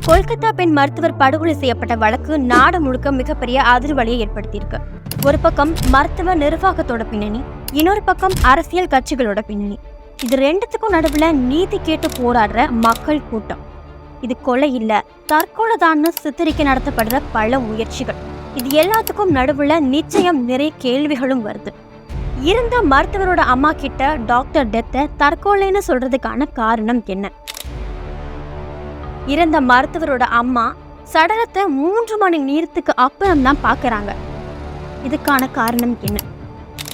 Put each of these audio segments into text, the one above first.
கொல்கத்தா பெண் மருத்துவர் படுகொலை செய்யப்பட்ட வழக்கு நாடு முழுக்க மிகப்பெரிய அதிர்வலியை ஏற்படுத்தியிருக்கு. ஒரு பக்கம் மருத்துவ நிர்வாகத்தோட பின்னணி, இன்னொரு பக்கம் அரசியல் கட்சிகளோட பின்னணி. இது ரெண்டுத்துக்கும் நடுவுல நீதி கேட்டு போராடுற மக்கள் கூட்டம். இது கொலை இல்ல, தற்கொலைதான்னு சித்தரிக்க நடத்தப்படுற பல முயற்சிகள். இது எல்லாத்துக்கும் நடுவுல நிச்சயம் நிறைய கேள்விகளும் வருது. இருந்த மருத்துவரோட அம்மா கிட்ட டாக்டர் டெத்தை தற்கொலைன்னு சொல்றதுக்கான காரணம் என்ன? இறந்த மருத்துவரோட அம்மா சடலத்தை 3 மணி நேரத்துக்கு அப்புறம் தான் பாக்குறாங்க. இதுக்கான காரணம் என்ன?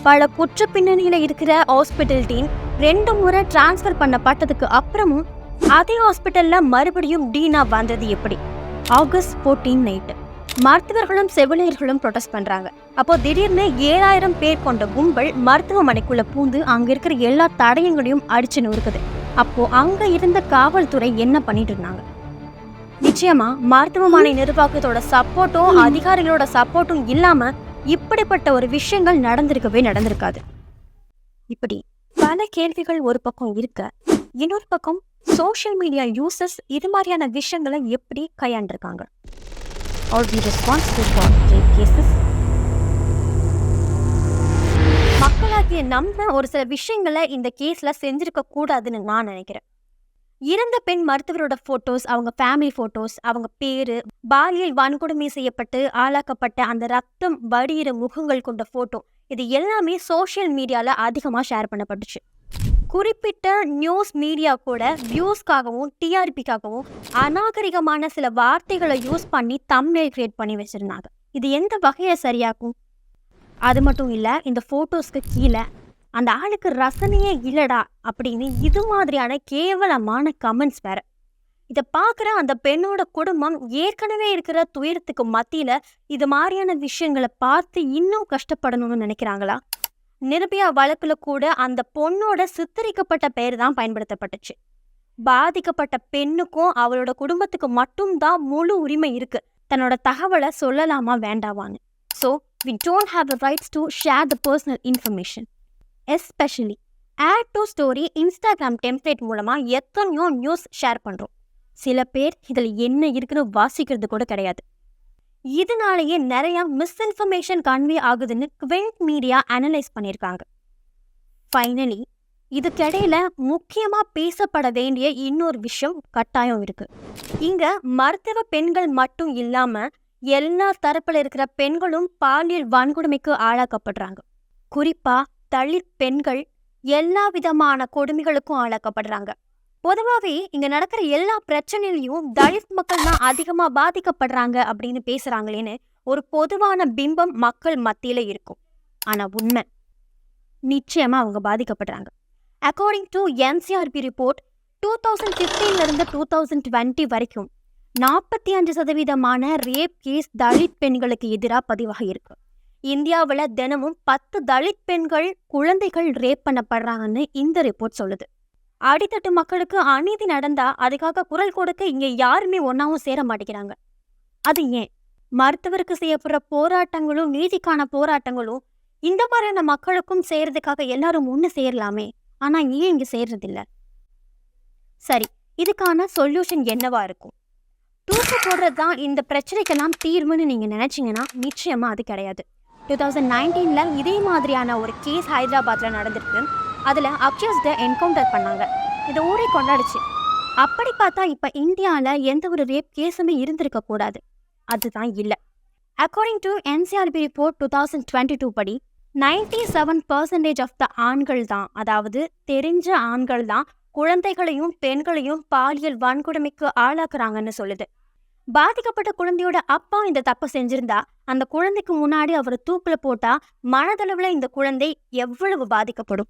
பல குற்ற பின்னணியில இருக்கிற ஹாஸ்பிட்டல் டீன் 2 முறை டிரான்ஸ்ஃபர் பண்ணப்பட்டதுக்கு அப்புறமும் அதே ஹாஸ்பிட்டல்ல மறுபடியும் டீனா வந்தது எப்படி? ஆகஸ்ட் 14 நைட்டு மருத்துவர்களும் செவிலியர்களும் ப்ரொடெஸ்ட் பண்றாங்க. அப்போ திடீர்னு 7000 பேர் கொண்ட கும்பல் மருத்துவமனைக்குள்ள பூந்து அங்க இருக்கிற எல்லா தடயங்களையும் அடிச்சு நொறுக்குது. அப்போ அங்க இருந்த காவல்துறை என்ன பண்ணிட்டு இருந்தாங்க? நிச்சயமா மருத்துவமனை நிர்வாகத்தோட சப்போர்ட்டும் அதிகாரிகளோட சப்போர்ட்டும் இல்லாம இப்படிப்பட்ட ஒரு விஷயங்கள் நடந்திருக்காது. இப்படி பல கேள்விகள் ஒரு பக்கம் இருக்க, இன்னொரு பக்கம் சோஷியல் மீடியா யூசர்ஸ் இது மாதிரியான விஷயங்களை எப்படி கையாண்டிருக்காங்க? மக்களாகிய நம்ம ஒரு சில விஷயங்களை இந்த கேஸ்ல செஞ்சிருக்க கூடாதுன்னு நான் நினைக்கிறேன். இறந்த பெண் மருத்துவரோட போட்டோஸ், அவங்க ஃபேமிலி போட்டோஸ், அவங்க பேரு, பாலியல் வன்கொடுமை செய்யப்பட்டு ஆளாக்கப்பட்ட அந்த ரத்தம் வடிகிற முகங்கள் கொண்ட போட்டோ, இது எல்லாமே சோஷியல் மீடியால அதிகமா ஷேர் பண்ணப்பட்டுச்சு. குறிப்பிட்ட நியூஸ் மீடியா கூட வியூஸ்க்காகவும் டிஆர்பிக்காகவும் அநாகரிகமான சில வார்த்தைகளை யூஸ் பண்ணி தம்ப்நெயில் கிரியேட் பண்ணி வச்சிருந்தாங்க. இது எந்த வகையை சரியாக்கும்? அது மட்டும் இல்ல, இந்த போட்டோஸ்க்கு கீழே அந்த ஆளுக்கு ரசனையே இல்லடா அப்படின்னு இது மாதிரியான கேவலமான கமெண்ட்ஸ் வேற. இதை பார்க்குற அந்த பெண்ணோட குடும்பம் ஏற்கனவே இருக்கிற துயரத்துக்கு மத்தியில இது மாதிரியான விஷயங்களை பார்த்து இன்னும் கஷ்டப்படணும்னு நினைக்கிறாங்களா? நிர்பயா வழக்குல கூட அந்த பொண்ணோட சித்தரிக்கப்பட்ட பெயர் தான் பயன்படுத்தப்பட்டுச்சு. பாதிக்கப்பட்ட பெண்ணுக்கும் அவளோட குடும்பத்துக்கு மட்டும்தான் முழு உரிமை இருக்கு தன்னோட தகவலை சொல்லலாமா வேண்டாவான்னு. So we don't have the rights to share the personal information. Especially add to story Instagram template மூலமா எத்தனையோ நியூஸ் ஷேர் பண்றோம். சில பேர் இதில் என்ன இருக்குன்னு வாசிக்கிறது கூட கிடையாது. இதனாலேயே நிறைய மிஸ்இன்ஃபர்மேஷன் கன்வே ஆகுதுன்னு குவெண்ட் மீடியா அனலைஸ் பண்ணியிருக்காங்க. ஃபைனலி இதுக்கிடையில முக்கியமா பேசப்பட வேண்டிய இன்னொரு விஷயம் கட்டாயம் இருக்கு. இங்க மருத்துவ பெண்கள் மட்டும் இல்லாம எல்லா தரப்புல இருக்கிற பெண்களும் பாலியல் வன்கொடுமைக்கு ஆளாக்கப்படுறாங்க. குறிப்பா தலித் பெண்கள் எல்லா விதமான கொடுமைகளுக்கும் ஆளாக்கப்படுறாங்க. பொதுவாகவே இங்க நடக்கிற எல்லா பிரச்சனையிலையும் தலித் மக்கள் தான் அதிகமா பாதிக்கப்படுறாங்க அப்படின்னு பேசுறாங்களேன்னு ஒரு பொதுவான பிம்பம் மக்கள் மத்தியில இருக்கும். ஆனா உண்மை நிச்சயமா அவங்க பாதிக்கப்படுறாங்க. அக்கார்டிங் டு என்சிஆர்பி ரிப்போர்ட் 2015 இருந்து 2020 வரைக்கும் 45% ரேப் கேஸ் தலித் பெண்களுக்கு எதிராக பதிவாக இருக்கு. இந்தியாவில் தினமும் 10 தலித் பெண்கள் குழந்தைகள் ரேப் பண்ணப்படுறாங்கன்னு இந்த ரிப்போர்ட் சொல்லுது. அடித்தட்டு மக்களுக்கு அநீதி நடந்தா அதுக்காக குரல் கொடுக்க இங்க யாருமே ஒன்னாவும் சேர மாட்டேங்கிறாங்க. அது ஏன்? மருத்துவருக்கு செய்யப்படுற போராட்டங்களும் நீதிக்கான போராட்டங்களும் இந்த மாதிரியான மக்களுக்கும் செய்யறதுக்காக எல்லாரும் ஒண்ணு சேரலாமே. ஆனா ஏன் இங்க சேர்றதில்ல? சரி, இதுக்கான சொல்யூஷன் என்னவா இருக்கும்? தூக்கு போடுறதுதான் இந்த பிரச்சனைக்கெல்லாம் தீர்வுன்னு நீங்க நினைச்சீங்கன்னா நிச்சயமா அது கிடையாது. 2019 இதே மாதிரியான ஒரு கேஸ் ஹைதராபாத்ல நடந்திருக்கு. அதுல அக்யூஸ்ட என்கவுண்டர் பண்ணாங்க. இது ஊரே கொண்டாடுச்சு. அப்படி பார்த்தா இப்ப இந்தியால எந்த ஒரு ரேப் கேஸுமே இருந்திருக்க கூடாது. அதுதான் இல்ல. அக்கார்டிங் டு என்சிஆர்பி ரிப்போர்ட் 2022 படி 97% ஆஃப் த ஆண்கள் தான், அதாவது தெரிஞ்ச ஆண்கள் தான் குழந்தைகளையும் பெண்களையும் பாலியல் வன்கொடுமைக்கு ஆளாக்குறாங்கன்னு சொல்லுது. பாதிக்கப்பட்ட குழந்தையோட அப்பா இந்த தப்பை செஞ்சிருந்தா அந்த குழந்தைக்கு முன்னாடி அவரை தூக்குல போட்டா மனதளவுல இந்த குழந்தை எவ்வளவு பாதிக்கப்படும்?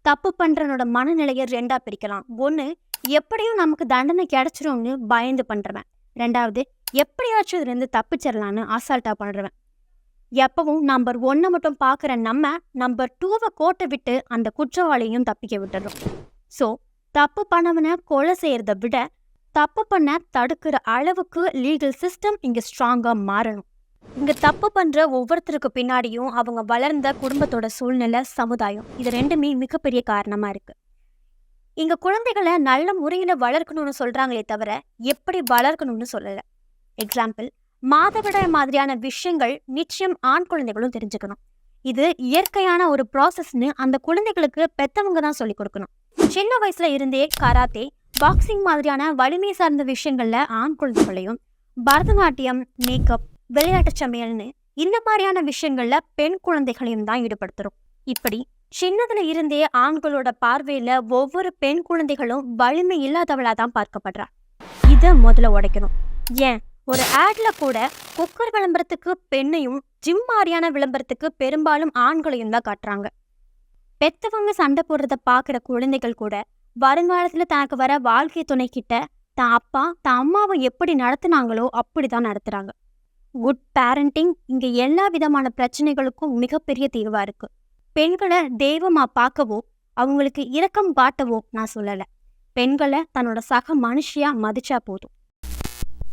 தப்பு பண்றனோட மனநிலையை 2ஆ பிரிக்கலாம். 1, எப்படியும் நமக்கு தண்டனை கிடைச்சிரும்னு பயந்து பண்றவன். 2வது, எப்படியாச்சும் இதுல இருந்து தப்பிச்சிடலான்னு அசால்ட்டா பண்றவன். எப்பவும் நம்பர் 1 மட்டும் பாக்குற நம்ம நம்பர் 2 கோட்டை விட்டு அந்த குற்றவாளியும் தப்பிக்க விட்டுறோம். ஸோ தப்பு பண்ணவனை கொலை செய்யறதை விட தப்பு பண்ண தடுக்கிற அளவுக்கு லீகல் சிஸ்டம் இங்க ஸ்ட்ராங்கா மாறணும். இங்க தப்பு பண்ற ஒவ்வொருத்தருக்கு பின்னாடியும் அவங்க வளர்ந்த குடும்பத்தோட சூழ்நிலை, சமுதாயம், இது ரெண்டுமே மிகப்பெரிய காரணமா இருக்கு. இங்க குழந்தைகளை நல்ல முறையில வளர்க்கணும்னு சொல்றாங்களே தவிர எப்படி வளர்க்கணும்னு சொல்லல. எக்ஸாம்பிள், மாதவிடாய் மாதிரியான விஷயங்கள் நிச்சயம் ஆண் குழந்தைகளும் தெரிஞ்சுக்கணும். இது இயற்கையான ஒரு ப்ராசஸ்னு அந்த குழந்தைகளுக்கு பெத்தவங்க தான் சொல்லிக் கொடுக்கணும். சின்ன வயசுல இருந்தே கராத்தே, பாக்ஸிங் மாதிரியான வலிமை சார்ந்த விஷயங்கள்ல ஆண் குழந்தைகளையும், பரதநாட்டியம், மேக்கப், விளையாட்டு சமையல்னு இந்த மாதிரியான விஷயங்கள்ல பெண் குழந்தைகளையும் தான் ஈடுபடுத்துறோம். இப்படி சின்னதுல இருந்தே ஆண்களோட பார்வையில ஒவ்வொரு பெண் குழந்தைகளும் வலிமை இல்லாதவளா தான் பார்க்கப்படுறா. இதை முதல்ல உடைக்கணும். ஏன், ஒரு ஆட்ல கூட குக்கர் விளம்பரத்துக்கு பெண்ணையும், ஜிம் மாதிரியான விளம்பரத்துக்கு பெரும்பாலும் ஆண்களையும் தான் காட்டுறாங்க. பெத்தவங்க சண்டை போடுறத பாக்குற குழந்தைகள் கூட வருங்காலத்துல தனக்கு வர வாழ்க்கை துணை கிட்ட தான் அப்பா தான் அம்மாவை எப்படி நடத்துனாங்களோ அப்படிதான் நடத்துறாங்க. குட் பேரண்டிங் இங்க எல்லா விதமான பிரச்சனைகளுக்கும் மிகப்பெரிய தீர்வா இருக்கு. பெண்களை தெய்வமா பார்க்கவோ அவங்களுக்கு இரக்கம் காட்டவோ நான் சொல்லல. பெண்களை தன்னோட சக மனுஷியா மதிச்சா போதும்.